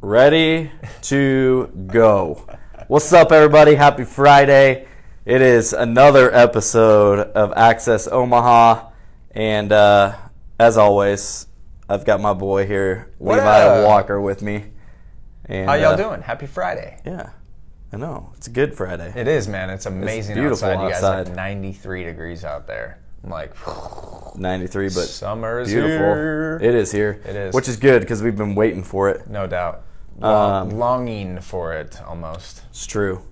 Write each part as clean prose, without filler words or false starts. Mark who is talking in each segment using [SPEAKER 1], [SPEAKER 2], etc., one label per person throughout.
[SPEAKER 1] Ready to go. What's up, everybody? Happy Friday. It is another episode of Access Omaha. And as always, I've got my boy here, Levi Walker, with me. And,
[SPEAKER 2] how y'all doing? Happy Friday.
[SPEAKER 1] Yeah, I know. It's a good Friday.
[SPEAKER 2] It is, man. It's amazing outside. You guys have 93 degrees out there. I'm like,
[SPEAKER 1] 93, but
[SPEAKER 2] summer's
[SPEAKER 1] beautiful.
[SPEAKER 2] Here.
[SPEAKER 1] It is here.
[SPEAKER 2] It is.
[SPEAKER 1] Which is good because we've been waiting for it.
[SPEAKER 2] No doubt. Longing for it, almost.
[SPEAKER 1] It's true.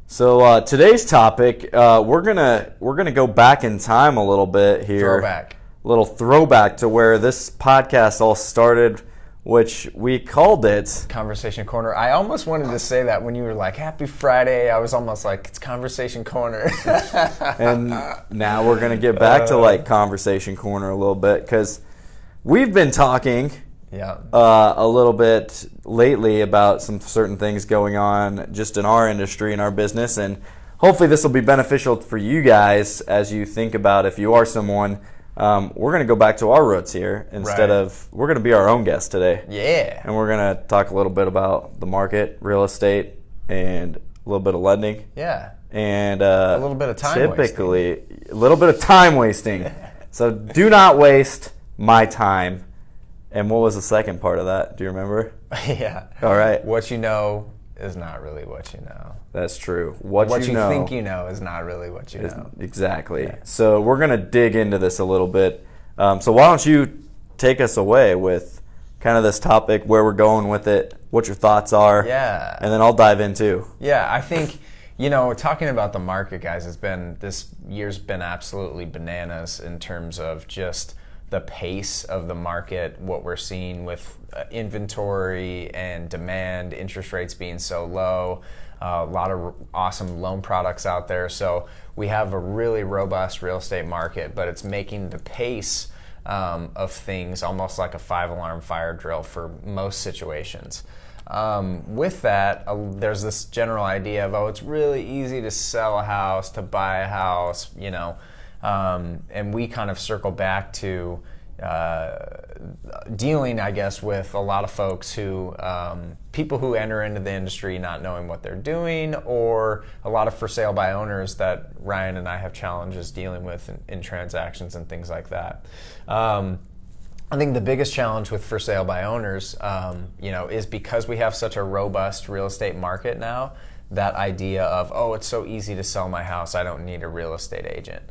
[SPEAKER 1] So today's topic, we're gonna go back in time a little bit here.
[SPEAKER 2] Throwback.
[SPEAKER 1] A little throwback to where this podcast all started, which we called it
[SPEAKER 2] Conversation Corner. I almost wanted to say that when you were like, Happy Friday. I was almost like, it's Conversation Corner.
[SPEAKER 1] And now we're gonna get back to like Conversation Corner a little bit because we've been talking a little bit lately about some certain things going on just in our industry and our business, and hopefully this will be beneficial for you guys as you think about if you are someone. We're going to go back to our roots here instead of we're going to be our own guest today.
[SPEAKER 2] Yeah.
[SPEAKER 1] And we're going to talk a little bit about the market, real estate, and a little bit of lending.
[SPEAKER 2] Yeah.
[SPEAKER 1] And
[SPEAKER 2] a little bit of time
[SPEAKER 1] wasting. A little bit of time wasting. So do not waste my time. And what was the second part of that? Do you remember?
[SPEAKER 2] Yeah.
[SPEAKER 1] All right.
[SPEAKER 2] What you know is not really what you know.
[SPEAKER 1] That's true.
[SPEAKER 2] What you know, think you know is not really what you know.
[SPEAKER 1] Exactly. Yeah. So we're going to dig into this a little bit. So why don't you take us away with kind of this topic, where we're going with it, what your thoughts are.
[SPEAKER 2] Yeah.
[SPEAKER 1] And then I'll dive in too.
[SPEAKER 2] Yeah, I think, talking about the market, guys, this year's been absolutely bananas in terms of just the pace of the market, what we're seeing with inventory and demand, interest rates being so low, a lot of awesome loan products out there. So we have a really robust real estate market, but it's making the pace of things almost like a 5-alarm fire drill for most situations. With that, there's this general idea of, it's really easy to sell a house, to buy a house, and we kind of circle back to dealing, I guess, with a lot of folks who, people who enter into the industry not knowing what they're doing, or a lot of for sale by owners that Ryan and I have challenges dealing with in transactions and things like that. I think the biggest challenge with for sale by owners, is because we have such a robust real estate market now, that idea of, it's so easy to sell my house, I don't need a real estate agent.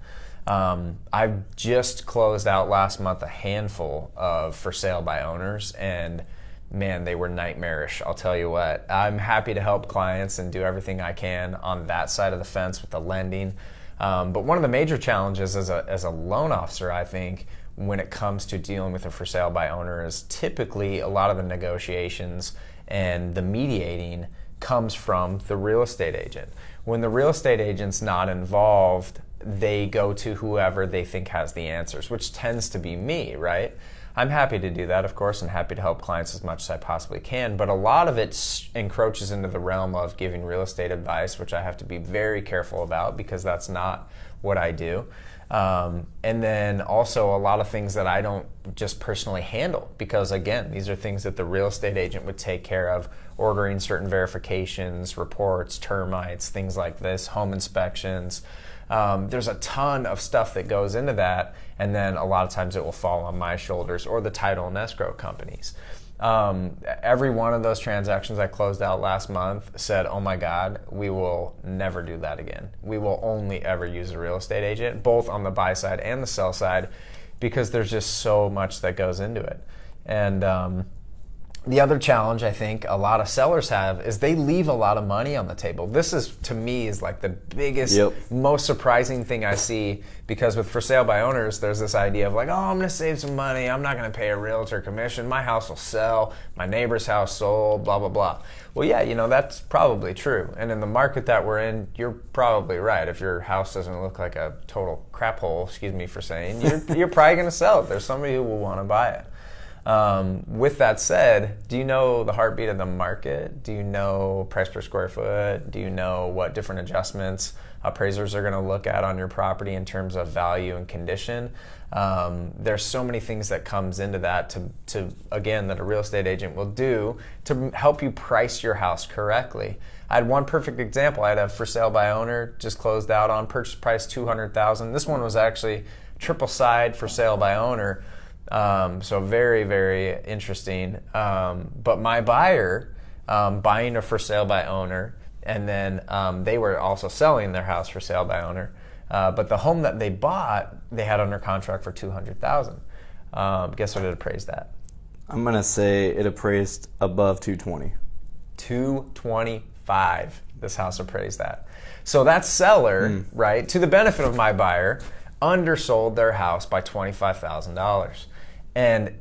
[SPEAKER 2] I've just closed out last month a handful of for sale by owners, and man, they were nightmarish. I'll tell you what. I'm happy to help clients and do everything I can on that side of the fence with the lending. But one of the major challenges as a loan officer, I think, when it comes to dealing with a for sale by owner is typically a lot of the negotiations and the mediating comes from the real estate agent. When the real estate agent's not involved, they go to whoever they think has the answers, which tends to be me, right? I'm happy to do that, of course, and happy to help clients as much as I possibly can, but a lot of it encroaches into the realm of giving real estate advice, which I have to be very careful about because that's not what I do. And then also a lot of things that I don't just personally handle because, again, these are things that the real estate agent would take care of, ordering certain verifications, reports, termites, things like this, home inspections. There's a ton of stuff that goes into that, and then a lot of times it will fall on my shoulders or the title and escrow companies. Every one of those transactions I closed out last month said, oh my God, we will never do that again. We will only ever use a real estate agent, both on the buy side and the sell side, because there's just so much that goes into it. And the other challenge I think a lot of sellers have is they leave a lot of money on the table. This is, to me, is like the biggest, most surprising thing I see, because with for sale by owners, there's this idea of like, I'm going to save some money. I'm not going to pay a realtor commission. My house will sell. My neighbor's house sold, blah, blah, blah. Well, yeah, that's probably true. And in the market that we're in, you're probably right. If your house doesn't look like a total crap hole, excuse me for saying, you're probably going to sell it. There's somebody who will want to buy it. With that said, do you know the heartbeat of the market? Do you know price per square foot? Do you know what different adjustments appraisers are going to look at on your property in terms of value and condition? There's so many things that comes into that again, that a real estate agent will do to help you price your house correctly. I had one perfect example. I had a for sale by owner just closed out on purchase price $200,000. This one was actually triple side for sale by owner. So very, very interesting. But my buyer, buying a for sale by owner, and then they were also selling their house for sale by owner. But the home that they bought, they had under contract for $200,000. Guess what it appraised at?
[SPEAKER 1] I'm gonna say it appraised above 220.
[SPEAKER 2] 225. This house appraised at. So that seller, right, to the benefit of my buyer, undersold their house by $25,000. And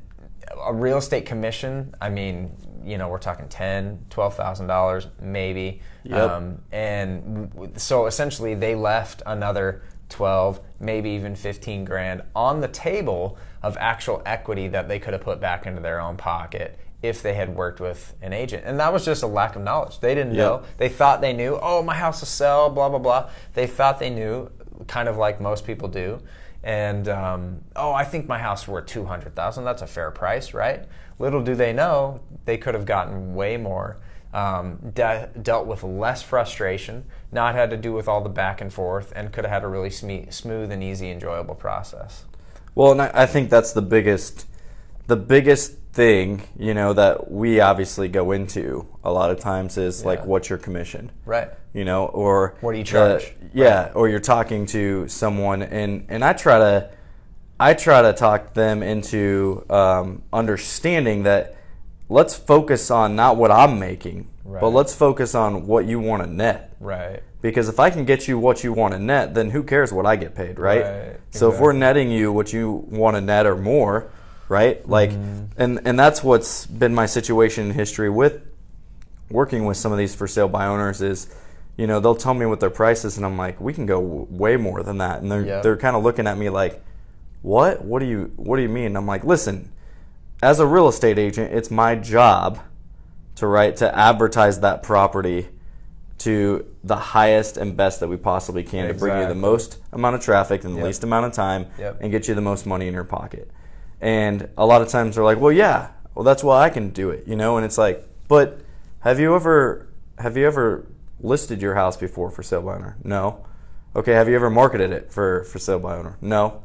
[SPEAKER 2] a real estate commission, I mean, we're talking $10,000, $12,000 maybe.
[SPEAKER 1] Yep.
[SPEAKER 2] And so essentially they left another 12, maybe even 15 grand on the table of actual equity that they could have put back into their own pocket if they had worked with an agent. And that was just a lack of knowledge. They didn't know. They thought they knew, oh, my house will sell, blah, blah, blah. They thought they knew, kind of like most people do. And, I think my house is worth $200,000. That's a fair price, right? Little do they know, they could have gotten way more, dealt with less frustration, not had to do with all the back and forth, and could have had a really smooth and easy, enjoyable process.
[SPEAKER 1] Well, and I think that's the biggest thing, that we obviously go into a lot of times is like, what's your commission?
[SPEAKER 2] Right.
[SPEAKER 1] Or
[SPEAKER 2] what do you charge?
[SPEAKER 1] Right. Or you're talking to someone, and I try to talk them into understanding that let's focus on not what I'm making, but let's focus on what you want to net.
[SPEAKER 2] Right.
[SPEAKER 1] Because if I can get you what you want to net, then who cares what I get paid, right? So if we're netting you what you want to net or more, right? Like, and that's what's been my situation in history with working with some of these for sale by owners is, they'll tell me what their price is, and I'm like, we can go way more than that, and they're kind of looking at me like, what? What do you mean? And I'm like, listen, as a real estate agent, it's my job to advertise that property to the highest and best that we possibly can to bring you the most amount of traffic in the least amount of time and get you the most money in your pocket. And a lot of times they're like, well, that's why I can do it, and it's like, but have you ever listed your house before for sale by owner? No. Okay, have you ever marketed it for sale by owner? No.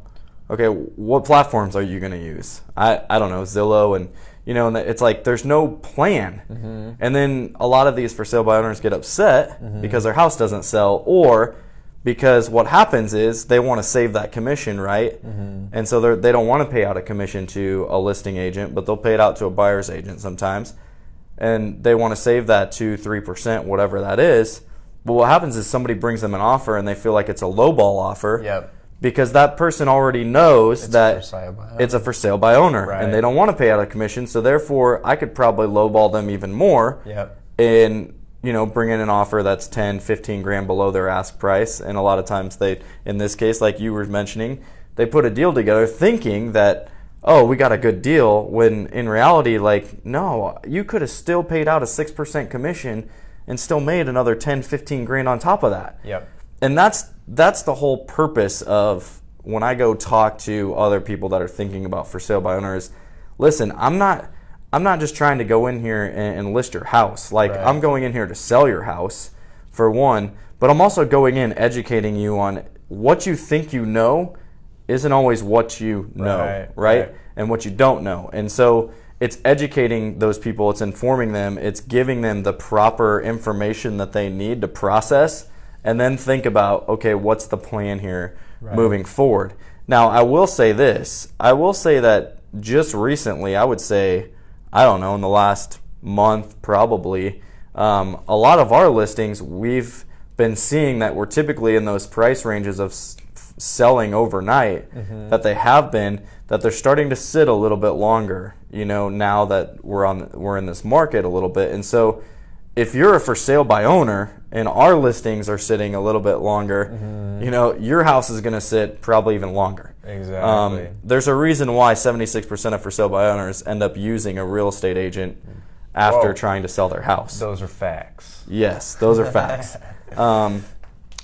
[SPEAKER 1] Okay, what platforms are you going to use? I don't know, Zillow, and and it's like there's no plan. And then a lot of these for sale by owners get upset because their house doesn't sell, or because what happens is they want to save that commission, right? And so they don't want to pay out a commission to a listing agent, but they'll pay it out to a buyer's agent sometimes. And they want to save that 2-3%, whatever that is. But what happens is somebody brings them an offer and they feel like it's a lowball offer. Because that person already knows that it's a for sale by owner, and they don't want to pay out a commission. So therefore, I could probably lowball them even more, and bring in an offer that's 10, 15 grand below their ask price. And a lot of times in this case, like you were mentioning, they put a deal together thinking that, oh, we got a good deal, when in reality, like, no, you could have still paid out a 6% commission and still made another 10, 15 grand on top of that. And that's the whole purpose of when I go talk to other people that are thinking about for sale by owners. Listen, I'm not just trying to go in here and list your house. Like, I'm going in here to sell your house, for one, but I'm also going in educating you on what you think you know isn't always what you know, right? And what you don't know. And so it's educating those people, it's informing them, it's giving them the proper information that they need to process, and then think about, okay, what's the plan here moving forward? Now, I will say this. I will say that just recently, I would say, I don't know, in the last month probably, a lot of our listings, we've been seeing that we're typically in those price ranges of selling overnight, that they're starting to sit a little bit longer, now that we're in this market a little bit. And so if you're a for sale by owner and our listings are sitting a little bit longer, you know, your house is going to sit probably even longer.
[SPEAKER 2] Exactly.
[SPEAKER 1] There's a reason why 76% of for sale by owners end up using a real estate agent after trying to sell their house.
[SPEAKER 2] Those are facts.
[SPEAKER 1] Yes, those are facts.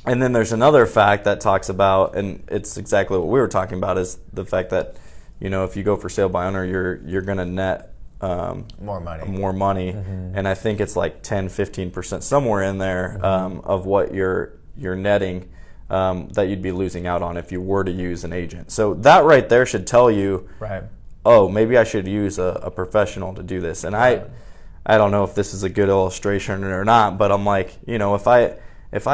[SPEAKER 1] And then there's another fact that talks about, and it's exactly what we were talking about, is the fact that, you know, if you go for sale by owner, you're going to net
[SPEAKER 2] more money.
[SPEAKER 1] And I think it's like 10-15% somewhere in there of what you're netting that you'd be losing out on if you were to use an agent. So that right there should tell you, oh, maybe I should use a professional to do this. And I don't know if this is a good illustration or not, but I'm like, you know, if I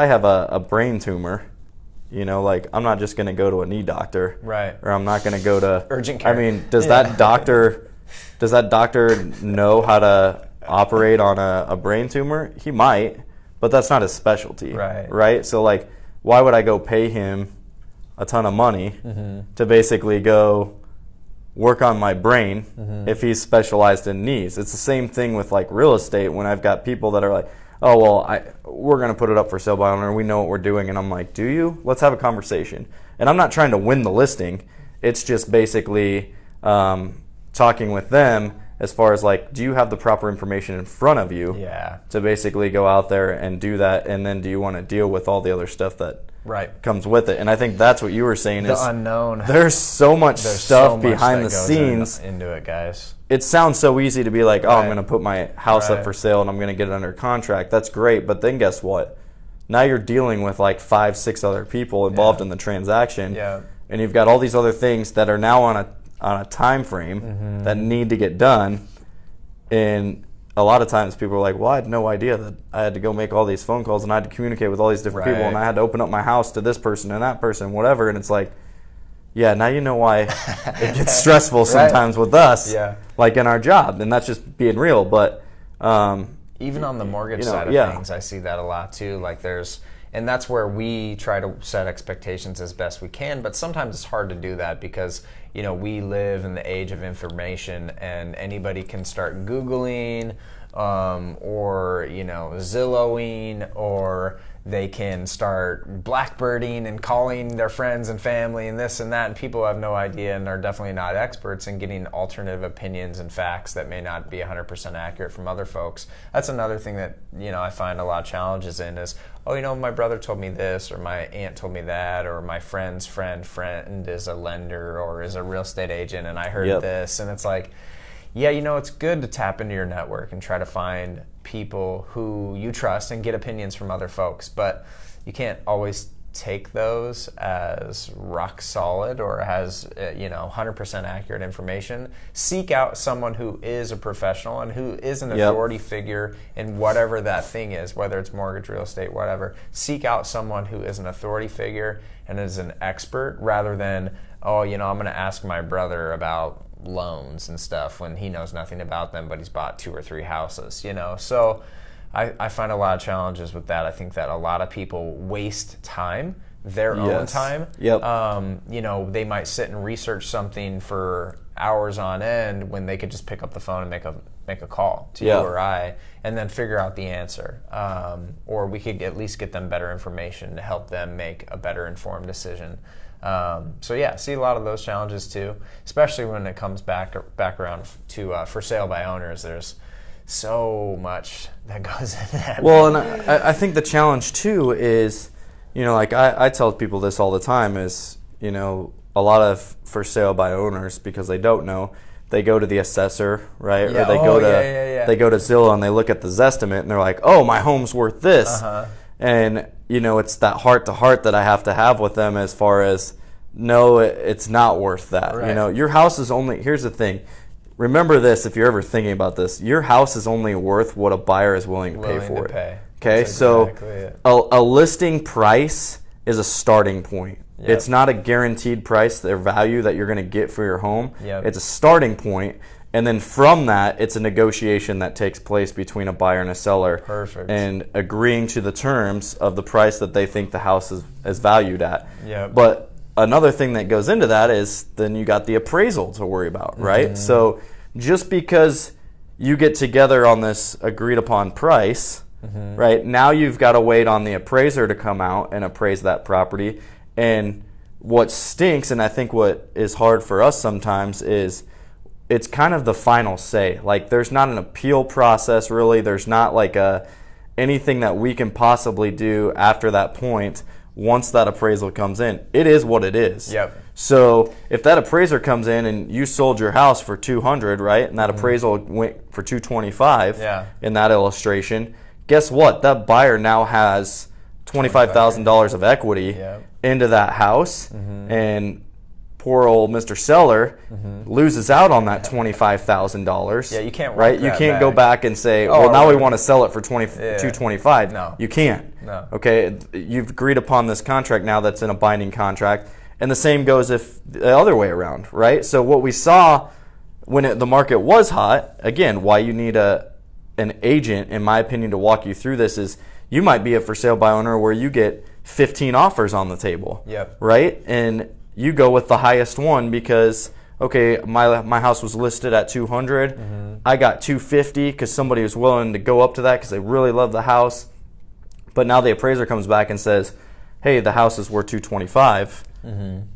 [SPEAKER 1] have a brain tumor, you know, like I'm not just going to go to a knee doctor, or I'm not going to go to
[SPEAKER 2] urgent care.
[SPEAKER 1] I mean, does that doctor know how to operate on a brain tumor? He might, but that's not his specialty, right? So like, why would I go pay him a ton of money to basically go work on my brain if he's specialized in knees? It's the same thing with like real estate. When I've got people that are like, oh, well, we're going to put it up for sale by owner. We know what we're doing. And I'm like, do you? Let's have a conversation. And I'm not trying to win the listing. It's just basically talking with them as far as like, do you have the proper information in front of you to basically go out there and do that? And then do you want to deal with all the other stuff that comes with it? And I think that's what you were saying,
[SPEAKER 2] the
[SPEAKER 1] is
[SPEAKER 2] unknown.
[SPEAKER 1] There's so much stuff behind the scenes
[SPEAKER 2] into it, guys.
[SPEAKER 1] It sounds so easy to be like, oh, I'm going to put my house up for sale and I'm going to get it under contract. That's great. But then guess what? Now you're dealing with like 5-6 other people involved in the transaction. And you've got all these other things that are now on a time frame that need to get done. And a lot of times people are like, well, I had no idea that I had to go make all these phone calls and I had to communicate with all these different people and I had to open up my house to this person and that person, whatever. And it's like, yeah, now you know why it gets stressful sometimes with us, like in our job. And that's just being real. But
[SPEAKER 2] even on the mortgage side of things, I see that a lot too. Like and that's where we try to set expectations as best we can. But sometimes it's hard to do that because, you know, we live in the age of information and anybody can start Googling or, you know, Zillowing, or they can start blackbirding and calling their friends and family and this and that, and people have no idea and are definitely not experts in getting alternative opinions and facts that may not be 100% accurate from other folks. That's another thing that, you know, I find a lot of challenges in is, oh, you know, my brother told me this, or my aunt told me that, or my friend's friend is a lender or is a real estate agent and I heard this. And it's like, yeah, you know, it's good to tap into your network and try to find people who you trust and get opinions from other folks, but you can't always take those as rock solid or as 100% accurate information. Seek out someone who is a professional and who is an authority figure in whatever that thing is, whether it's mortgage, real estate, whatever. Seek out someone who is an authority figure and is an expert, rather than, oh, you know, I'm going to ask my brother about loans and stuff when he knows nothing about them, but he's bought 2 or 3 houses, you know. So I find a lot of challenges with that. I think that a lot of people waste time, their own time. You know, they might sit and research something for hours on end when they could just pick up the phone and make a call to you or I, and then figure out the answer. Or we could at least get them better information to help them make a better informed decision. So yeah, see a lot of those challenges too, especially when it comes back around to for sale by owners. There's so much that goes in that.
[SPEAKER 1] Well, and I think the challenge too is, you know, like I tell people this all the time is, you know, a lot of for sale by owners, because they don't know, they go to the assessor, right?
[SPEAKER 2] Yeah.
[SPEAKER 1] Or they go to Zillow and they look at the Zestimate and they're like, oh, my home's worth this. And, you know, it's that heart-to-heart that I have to have with them as far as, no, it's not worth that. You know, your house is only, here's the thing. Remember this, if you're ever thinking about this, your house is only worth what a buyer is willing to pay for it. Okay, so a listing price is a starting point. It's not a guaranteed price, their value that you're going to get for your home. It's a starting point. And then from that, it's a negotiation that takes place between a buyer and a seller. And agreeing to the terms of the price that they think the house is valued at. But another thing that goes into that is then you got the appraisal to worry about, right? So just because you get together on this agreed upon price right? Now you've got to wait on the appraiser to come out and appraise that property. And what stinks, and I think what is hard for us sometimes, is it's kind of the final say. Like, there's not an appeal process, really. There's not like anything that we can possibly do after that point once that appraisal comes in. It is what it is.
[SPEAKER 2] Yep.
[SPEAKER 1] So if that appraiser comes in and you sold your house for $200, right, and that appraisal went for $225 in that illustration, guess what? That buyer now has $25,000 of equity into that house, and poor old Mr. Seller loses out on that $25,000.
[SPEAKER 2] Yeah, you can't work
[SPEAKER 1] right. You can't go back and say, well, now we want to sell it for $225.
[SPEAKER 2] No,
[SPEAKER 1] you can't.
[SPEAKER 2] No.
[SPEAKER 1] Okay, you've agreed upon this contract now that's in a binding contract, and the same goes if the other way around, right? So what we saw when the market was hot, again, why you need an agent, in my opinion, to walk you through this is you might be a for sale by owner where you get 15 offers on the table, right? And you go with the highest one because, okay, my house was listed at 200. I got 250 because somebody was willing to go up to that because they really love the house. But now the appraiser comes back and says, hey, the house is worth 225.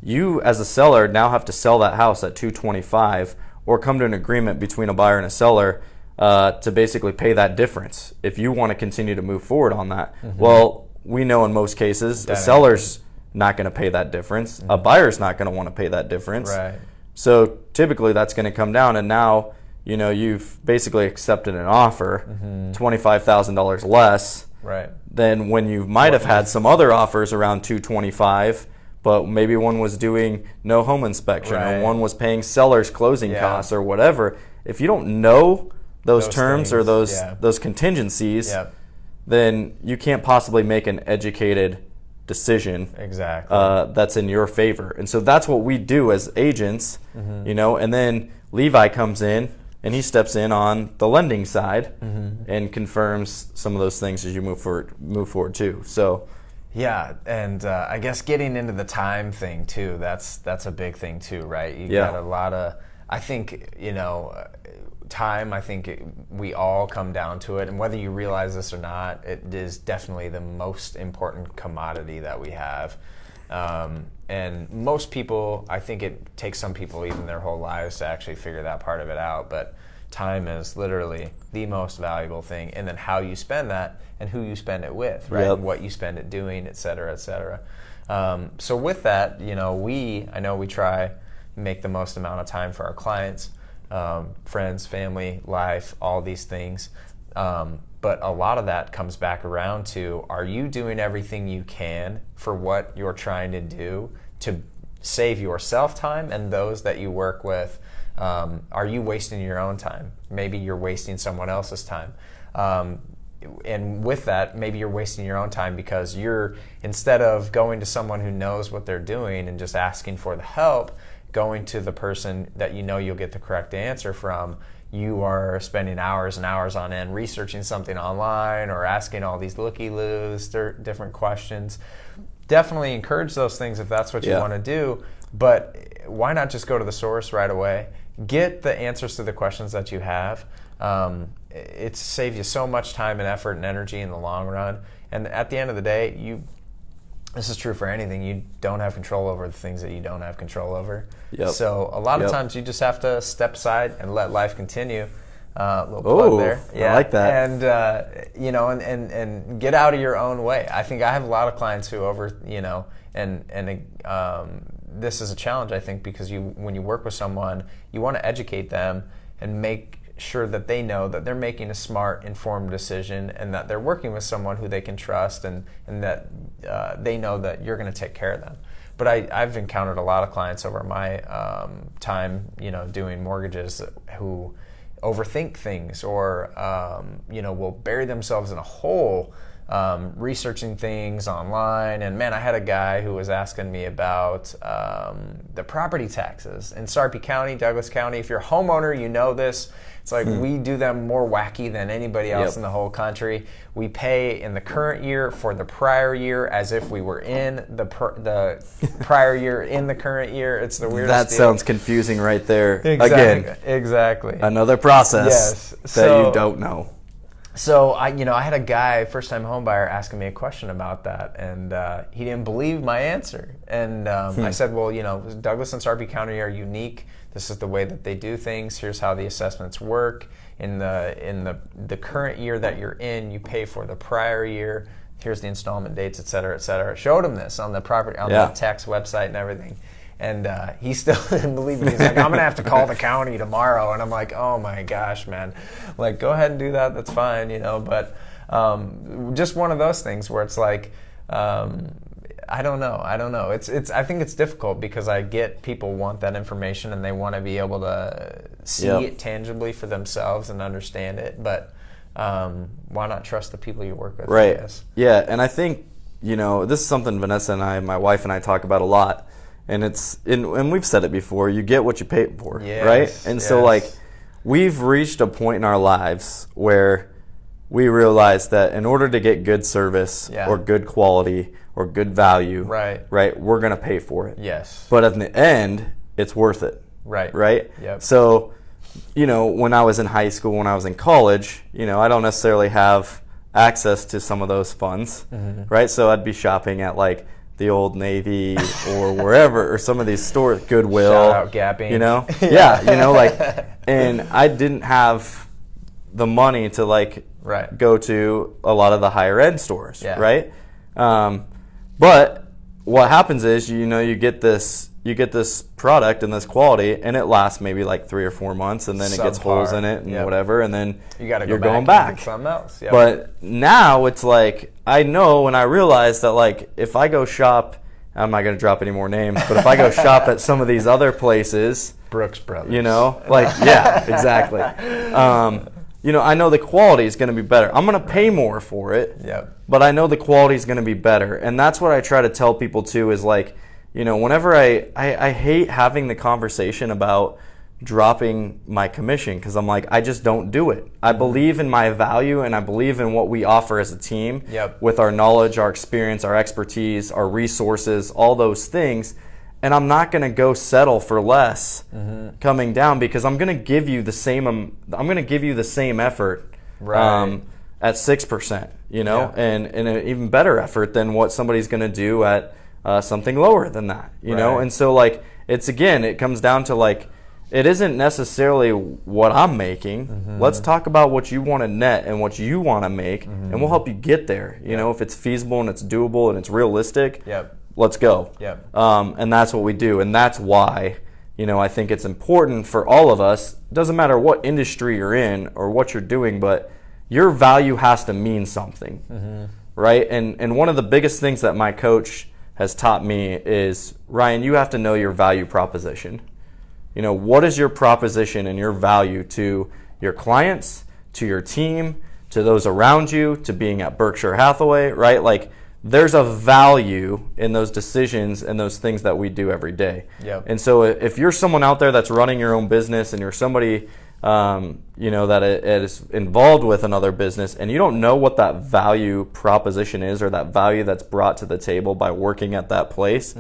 [SPEAKER 1] You, as a seller, now have to sell that house at 225 or come to an agreement between a buyer and a seller to basically pay that difference if you want to continue to move forward on that. Well, we know in most cases the seller's not going to pay that difference. A buyer's not going to want to pay that difference.
[SPEAKER 2] Right.
[SPEAKER 1] So typically that's going to come down, and now you've basically accepted an offer $25,000 less than when you might have had some other offers around $225. But maybe one was doing no home inspection, or one was paying seller's closing costs, or whatever. If you don't know those terms things, or those contingencies, then you can't possibly make an educated decision that's in your favor. And so that's what we do as agents, and then Levi comes in and he steps in on the lending side and confirms some of those things as you move forward too. So
[SPEAKER 2] yeah, and I guess getting into the time thing too, that's a big thing too, right? You got a lot of, I think, time, I think we all come down to it, and whether you realize this or not, it is definitely the most important commodity that we have. And most people, I think it takes some people even their whole lives to actually figure that part of it out, but time is literally the most valuable thing, and then how you spend that and who you spend it with, right? And what you spend it doing, et cetera, et cetera. So with that, I know we try make the most amount of time for our clients, friends, family, life, all these things. But a lot of that comes back around to, are you doing everything you can for what you're trying to do to save yourself time and those that you work with? Are you wasting your own time? Maybe you're wasting someone else's time. And with that, maybe you're wasting your own time because instead of going to someone who knows what they're doing and just asking for the help, going to the person that you'll get the correct answer from, you are spending hours and hours on end researching something online or asking all these looky-loos, different questions. Definitely encourage those things if that's what you want to do, but why not just go to the source right away? Get the answers to the questions that you have. It saves you so much time and effort and energy in the long run. And at the end of the day, this is true for anything. You don't have control over the things that you don't have control over. So a lot of times you just have to step aside and let life continue. Little plug there.
[SPEAKER 1] I like that.
[SPEAKER 2] And and get out of your own way. I think I have a lot of clients who this is a challenge, I think, because when you work with someone, you want to educate them and make sure that they know that they're making a smart, informed decision and that they're working with someone who they can trust and that they know that you're going to take care of them. But I've encountered a lot of clients over my time, doing mortgages who overthink things or, will bury themselves in a hole researching things online. And man, I had a guy who was asking me about the property taxes in Sarpy County, Douglas County. If you're a homeowner, you know this. It's like we do them more wacky than anybody else in the whole country. We pay in the current year for the prior year as if we were in the prior year in the current year. It's the weirdest
[SPEAKER 1] That
[SPEAKER 2] deal.
[SPEAKER 1] Sounds confusing right there.
[SPEAKER 2] Exactly.
[SPEAKER 1] Again,
[SPEAKER 2] exactly.
[SPEAKER 1] another process that you don't know.
[SPEAKER 2] So I had a guy, first-time home buyer, asking me a question about that, and he didn't believe my answer. And I said, well, Douglas and Sarpy County are unique. This is the way that they do things. Here's how the assessments work. In the current year that you're in, you pay for the prior year. Here's the installment dates, et cetera, et cetera. Showed him this on the the tax website and everything. And he still didn't believe me. He's like, I'm going to have to call the county tomorrow. And I'm like, oh my gosh, man. Like, go ahead and do that. That's fine, But just one of those things where it's like, I don't know. I think it's difficult because I get people want that information and they want to be able to see it tangibly for themselves and understand it. But why not trust the people you work with?
[SPEAKER 1] Right.
[SPEAKER 2] I guess.
[SPEAKER 1] Yeah, and I think, this is something Vanessa and I, my wife and I, talk about a lot. And and we've said it before, you get what you pay for, right? And so, like, we've reached a point in our lives where we realize that in order to get good service or good quality or good value, right, we're going to pay for it.
[SPEAKER 2] Yes.
[SPEAKER 1] But at the end, it's worth it. Right?
[SPEAKER 2] Yep.
[SPEAKER 1] So, when I was in high school, when I was in college, I don't necessarily have access to some of those funds, right? So I'd be shopping at, like, the Old Navy or wherever, or some of these stores, Goodwill.
[SPEAKER 2] Shout out Gapping.
[SPEAKER 1] And I didn't have the money to, like, go to a lot of the higher end stores, right? But what happens is, you get this product and this quality, and it lasts maybe like 3 or 4 months, and then it gets holes in it and whatever, and then you're going back.
[SPEAKER 2] And get something else. Yep.
[SPEAKER 1] But now it's like, I know, and I realize that, like, if I go shop, I'm not going to drop any more names, but if I go shop at some of these other places,
[SPEAKER 2] Brooks Brothers,
[SPEAKER 1] exactly. I know the quality is going to be better. I'm going to pay more for it, but I know the quality is going to be better, and that's what I try to tell people too. Is like, whenever I hate having the conversation about dropping my commission, because I'm like, I just don't do it. I believe in my value, and I believe in what we offer as a team with our knowledge, our experience, our expertise, our resources, all those things. And I'm not going to go settle for less coming down, because I'm going to give you the same. I'm going to give you the same effort at 6%, and an even better effort than what somebody's going to do at something lower than that, know. And so, like, it comes down to, like, it isn't necessarily what I'm making. Let's talk about what you want to net and what you want to make, and we'll help you get there. If it's feasible and it's doable and it's realistic, let's go. And that's what we do, and that's why, I think it's important for all of us. Doesn't matter what industry you're in or what you're doing, but your value has to mean something, right? And one of the biggest things that my coach has taught me is, Ryan, you have to know your value proposition. What is your proposition and your value to your clients, to your team, to those around you, to being at Berkshire Hathaway, right? Like, there's a value in those decisions and those things that we do every day. And so if you're someone out there that's running your own business, and you're somebody that is involved with another business, and you don't know what that value proposition is, or that value that's brought to the table by working at that place,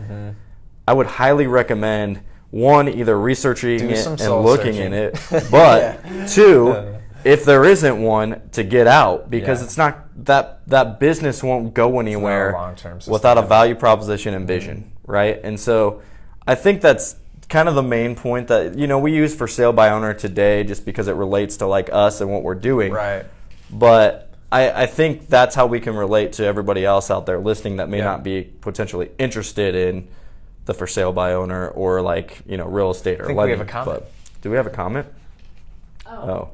[SPEAKER 1] I would highly recommend, one, either researching it and looking in it, but two, if there isn't one, to get out, because it's not that business won't go anywhere without a value proposition and vision, right? And so I think that's kind of the main point that we use for Sale by Owner today, just because it relates to, like, us and what we're doing.
[SPEAKER 2] Right.
[SPEAKER 1] But I think that's how we can relate to everybody else out there listening that may not be potentially interested in the for sale by owner, or, like, real estate or lending.
[SPEAKER 2] We have a comment.
[SPEAKER 1] But do we have a comment? Oh.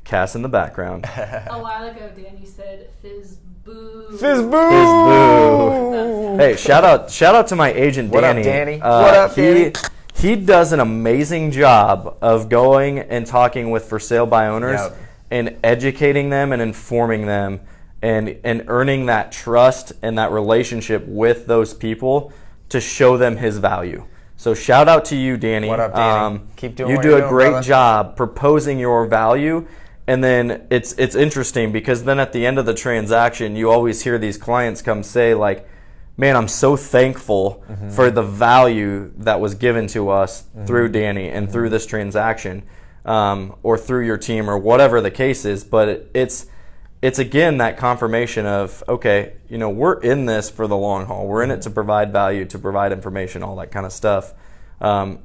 [SPEAKER 1] Cass in the background.
[SPEAKER 3] A while ago, Danny said fizz boo.
[SPEAKER 2] Fizz boo.
[SPEAKER 1] Fizz boo. Hey, shout out to my agent, Danny.
[SPEAKER 2] What up, Danny? What up, Danny?
[SPEAKER 1] He does an amazing job of going and talking with for sale by owners and educating them and informing them and earning that trust and that relationship with those people to show them his value. So shout out to you, Danny.
[SPEAKER 2] What up, Danny? Keep doing what
[SPEAKER 1] you
[SPEAKER 2] you're
[SPEAKER 1] do a great
[SPEAKER 2] brother.
[SPEAKER 1] job proposing your value. And then it's interesting, because then at the end of the transaction, you always hear these clients come say, like, man, I'm so thankful for the value that was given to us through Danny and through this transaction, or through your team, or whatever the case is. But it's again that confirmation of, okay, we're in this for the long haul. We're in it to provide value, to provide information, all that kind of stuff.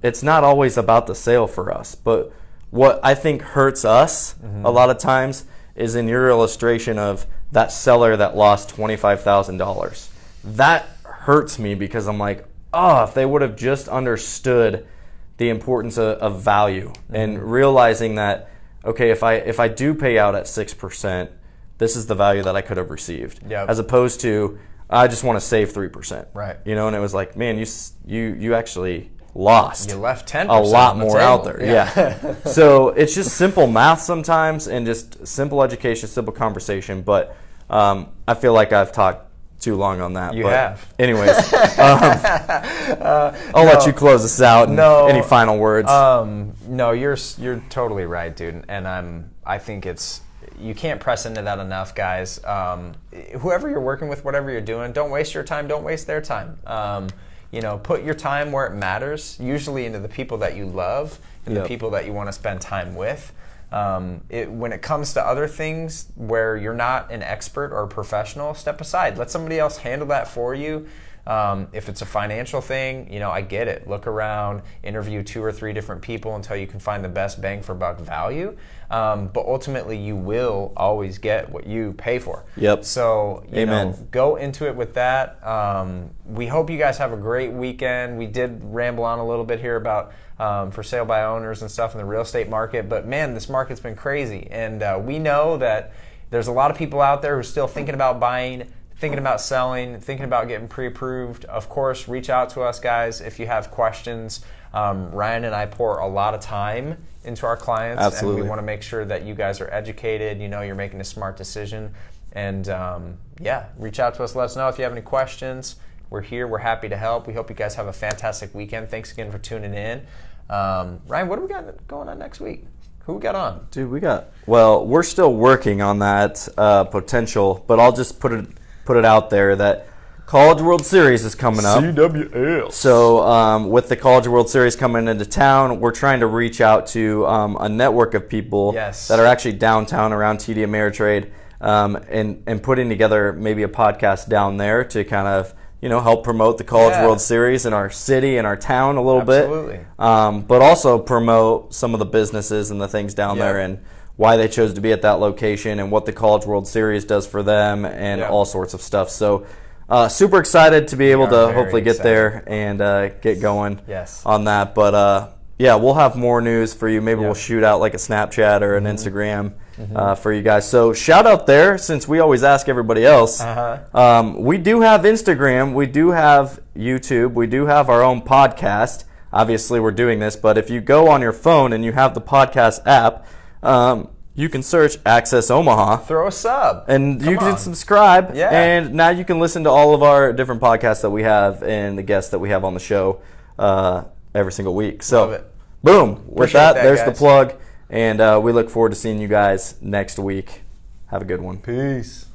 [SPEAKER 1] It's not always about the sale for us, but what I think hurts us a lot of times is in your illustration of that seller that lost $25,000. That hurts me because I'm like, if they would have just understood the importance of value and realizing that, okay, if I do pay out at 6%, this is the value that I could have received.
[SPEAKER 2] Yep.
[SPEAKER 1] As opposed to, I just want to save 3%.
[SPEAKER 2] Right.
[SPEAKER 1] And it was like, man, you actually lost.
[SPEAKER 2] You left 10%
[SPEAKER 1] a lot
[SPEAKER 2] on the
[SPEAKER 1] more
[SPEAKER 2] table.
[SPEAKER 1] out there. Yeah. So it's just simple math sometimes and just simple education, simple conversation. But I feel like I've talked too long on that.
[SPEAKER 2] You have.
[SPEAKER 1] Anyways, I'll let you close this out. Any final words?
[SPEAKER 2] No, you're totally right, dude. And I think you can't press into that enough, guys. Whoever you're working with, whatever you're doing, don't waste your time. Don't waste their time. Put your time where it matters, usually into the people that you love and the people that you want to spend time with. When it comes to other things where you're not an expert or a professional, step aside. Let somebody else handle that for you. If it's a financial thing, I get it. Look around, interview 2 or 3 different people until you can find the best bang for buck value. But ultimately, you will always get what you pay for.
[SPEAKER 1] Yep.
[SPEAKER 2] So,
[SPEAKER 1] Amen.
[SPEAKER 2] Go into it with that. We hope you guys have a great weekend. We did ramble on a little bit here about for sale by owners and stuff in the real estate market. But, man, this market's been crazy. And we know that there's a lot of people out there who are still thinking about buying, thinking about selling, thinking about getting pre-approved. Of course, reach out to us, guys, if you have questions. Ryan and I pour a lot of time into our clients.
[SPEAKER 1] Absolutely.
[SPEAKER 2] And we want to make sure that you guys are educated, you're making a smart decision. And, reach out to us. Let us know if you have any questions. We're here. We're happy to help. We hope you guys have a fantastic weekend. Thanks again for tuning in. Ryan, what do we got going on next week? Who we got on?
[SPEAKER 1] Dude, we're still working on that potential, but I'll just put it out there that College World Series is coming up.
[SPEAKER 2] CWS.
[SPEAKER 1] So with the College World Series coming into town, we're trying to reach out to a network of people that are actually downtown around TD Ameritrade and putting together maybe a podcast down there to kind of help promote the College World Series in our city and our town a little bit. But also promote some of the businesses and the things down there and why they chose to be at that location and what the College World Series does for them and all sorts of stuff. So super excited to be able to hopefully get there and get going on that. But we'll have more news for you. Maybe we'll shoot out like a Snapchat or an Instagram for you guys. So shout out there, since we always ask everybody else. We do have Instagram. We do have YouTube. We do have our own podcast. Obviously, we're doing this. But if you go on your phone and you have the podcast app, you can search Access Omaha.
[SPEAKER 2] Throw a sub.
[SPEAKER 1] And you can subscribe. Yeah. And now you can listen to all of our different podcasts that we have and the guests that we have on the show every single week. So, boom. With that, there's the plug. And we look forward to seeing you guys next week. Have a good one.
[SPEAKER 2] Peace.